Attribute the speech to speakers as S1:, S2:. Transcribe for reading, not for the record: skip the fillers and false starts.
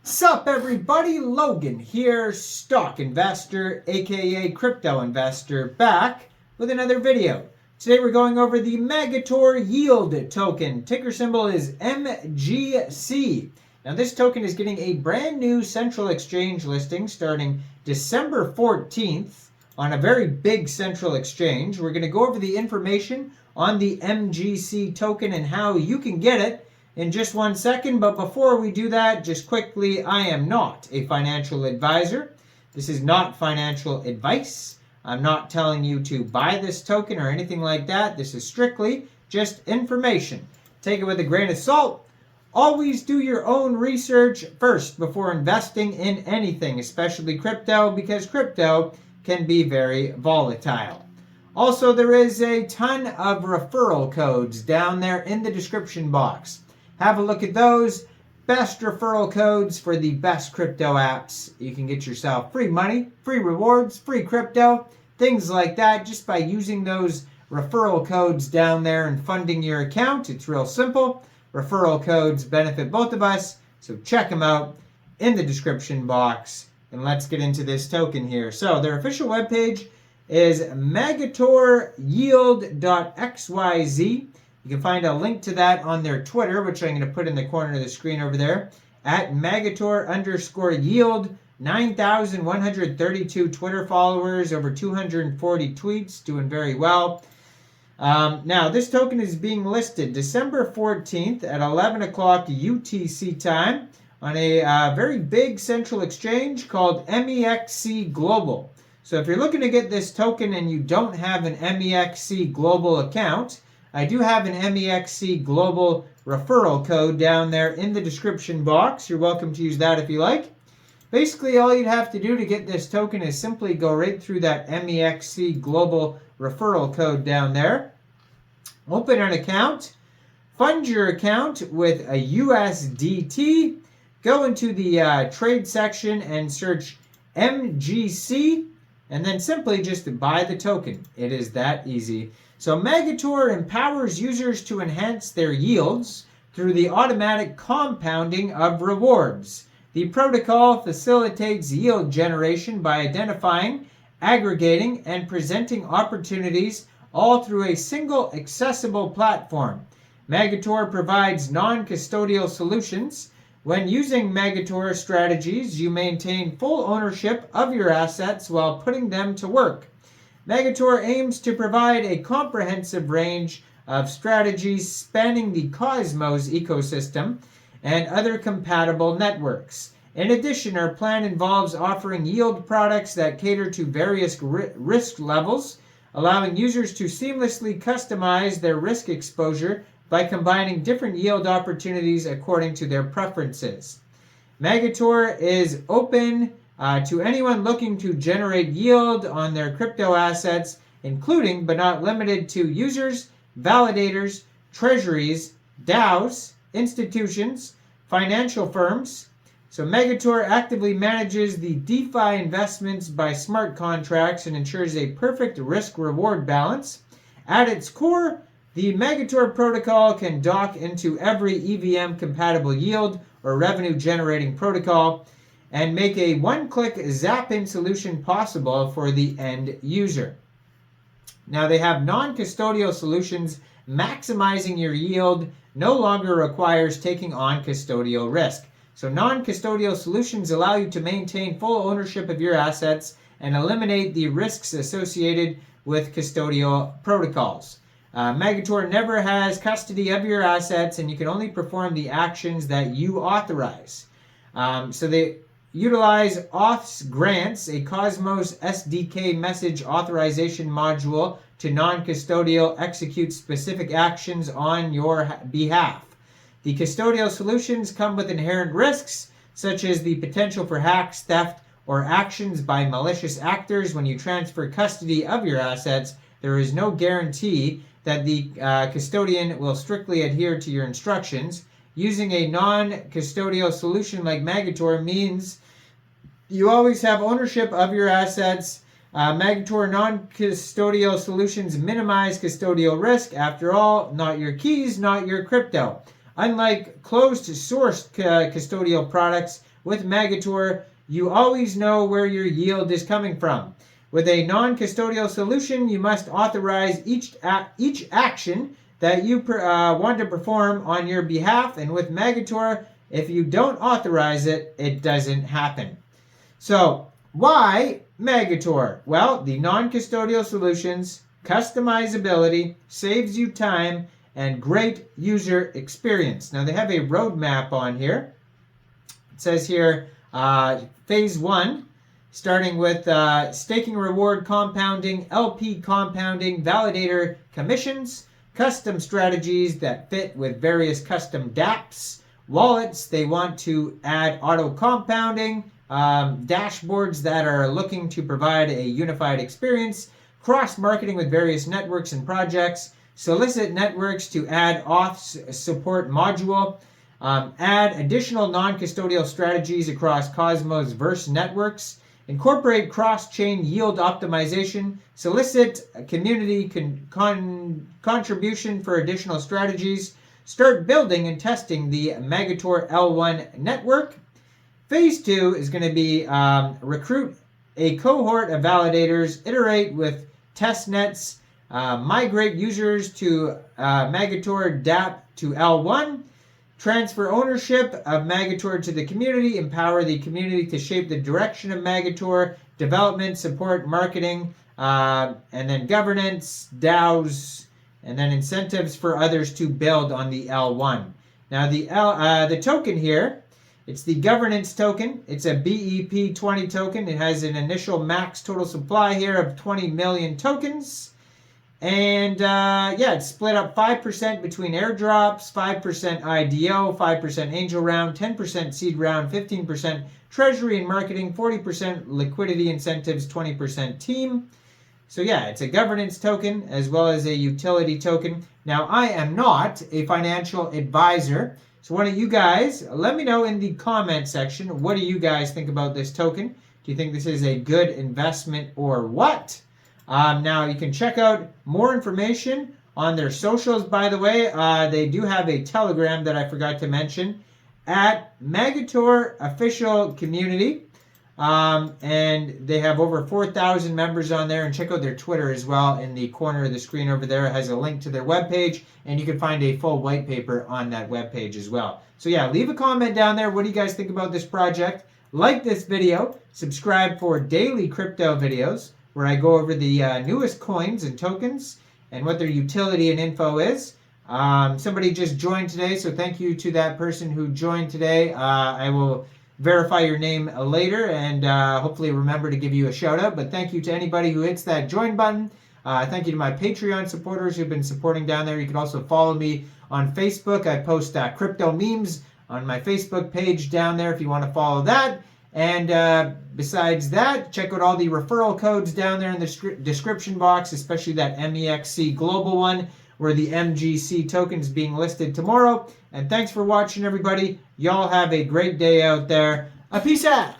S1: Sup everybody, Logan here, stock investor aka crypto investor, back with another video. Today we're going over the Megator yield token. Ticker symbol is MGC. Now this token is getting a brand new central exchange listing starting December 14th on a very big central exchange. We're going to go over the information on the MGC token and how you can get it in just 1 second, but before we do that, just quickly, I am not a financial advisor. This is not financial advice. I'm not telling you to buy this token or anything like that. This is strictly just information. Take it with a grain of salt. Always do your own research first before investing in anything, especially crypto, because crypto can be very volatile. Also, there is a ton of referral codes down there in the description box. Have a look at those. Best referral codes for the best crypto apps. You can get yourself free money, free rewards, free crypto, things like that just by using those referral codes down there and funding your account. It's real simple. Referral codes benefit both of us, so check them out in the description box. And let's get into this token here. So their official webpage is magatoryield.xyz. You can find a link to that on their Twitter, which I'm going to put in the corner of the screen over there, at Magator_yield, 9,132 Twitter followers, over 240 tweets, doing very well. Now, this token is being listed December 14th at 11 o'clock UTC time on a very big central exchange called Mexc Global. So if you're looking to get this token and you don't have an Mexc Global account, I do have an Mexc Global referral code down there in the description box. You're welcome to use that if you like. Basically, all you'd have to do to get this token is simply go right through that Mexc Global referral code down there. Open an account. Fund your account with a USDT. Go into the trade section and search MGC. And then simply just buy the token. It is that easy. So Megator empowers users to enhance their yields through the automatic compounding of rewards. The protocol facilitates yield generation by identifying, aggregating, and presenting opportunities all through a single accessible platform. Megator provides non-custodial solutions. When using Megator strategies, you maintain full ownership of your assets while putting them to work. Megator aims to provide a comprehensive range of strategies spanning the Cosmos ecosystem and other compatible networks. In addition, our plan involves offering yield products that cater to various risk levels, allowing users to seamlessly customize their risk exposure by combining different yield opportunities according to their preferences. Megator is open to anyone looking to generate yield on their crypto assets, including but not limited to users, validators, treasuries, DAOs, institutions, financial firms. So Megator actively manages the DeFi investments by smart contracts and ensures a perfect risk-reward balance. At its core, the Megator protocol can dock into every EVM-compatible yield or revenue-generating protocol and make a one-click zap-in solution possible for the end user. Now they have non-custodial solutions. Maximizing your yield no longer requires taking on custodial risk. So non-custodial solutions allow you to maintain full ownership of your assets and eliminate the risks associated with custodial protocols. Megator never has custody of your assets, and you can only perform the actions that you authorize. So they utilize auths grants, a Cosmos SDK message authorization module to non-custodial execute specific actions on your behalf. The custodial solutions come with inherent risks, such as the potential for hacks, theft, or actions by malicious actors. When you transfer custody of your assets, there is no guarantee that the custodian will strictly adhere to your instructions. Using a non-custodial solution like Megator means you always have ownership of your assets. Magator non-custodial solutions minimize custodial risk. After all, not your keys, not your crypto. Unlike closed source custodial products, with Megator, you always know where your yield is coming from. With a non-custodial solution, you must authorize each action that you want to perform on your behalf. And with Megator, if you don't authorize it, it doesn't happen. So why Megator? Well, the non-custodial solutions, customizability, saves you time, and great user experience. Now they have a roadmap on here. It says here, phase 1, starting with staking reward compounding, LP compounding, validator commissions, custom strategies that fit with various custom dApps, wallets. They want to add auto compounding, dashboards that are looking to provide a unified experience, cross-marketing with various networks and projects, solicit networks to add auth support module, add additional non-custodial strategies across Cosmos Verse networks, incorporate cross-chain yield optimization, solicit community contribution for additional strategies, start building and testing the Megator L1 network. Phase 2 is going to be recruit a cohort of validators, iterate with test nets, migrate users to Megator dApp to L1, transfer ownership of Megator to the community, empower the community to shape the direction of Megator, development, support, marketing, and then governance, DAOs, and then incentives for others to build on the L1. Now the token here, it's the governance token. It's a BEP20 token. It has an initial max total supply here of 20 million tokens. And yeah, it's split up 5% between airdrops, 5% IDO, 5% angel round, 10% seed round, 15% treasury and marketing, 40% liquidity incentives, 20% team. So yeah, it's a governance token as well as a utility token. Now, I am not a financial advisor. So why don't you guys let me know in the comment section, what do you guys think about this token? Do you think this is a good investment or what? Now, you can check out more information on their socials, by the way. They do have a Telegram that I forgot to mention, at Megator Official Community. And they have over 4,000 members on there. And check out their Twitter as well. In the corner of the screen over there, it has a link to their webpage. And you can find a full white paper on that webpage as well. So yeah, leave a comment down there. What do you guys think about this project? Like this video. Subscribe for daily crypto videos, where I go over the newest coins and tokens and what their utility and info is. Somebody just joined today, so thank you to that person who joined today. I will verify your name later and hopefully remember to give you a shout out. But thank you to anybody who hits that join button. Thank you to my Patreon supporters who've been supporting down there. You can also follow me on Facebook. I post crypto memes on my Facebook page down there if you want to follow that. And besides that, check out all the referral codes down there in the description box, especially that Mexc global one, where the MGC token is being listed tomorrow. And thanks for watching, everybody. Y'all have a great day out there. Peace out.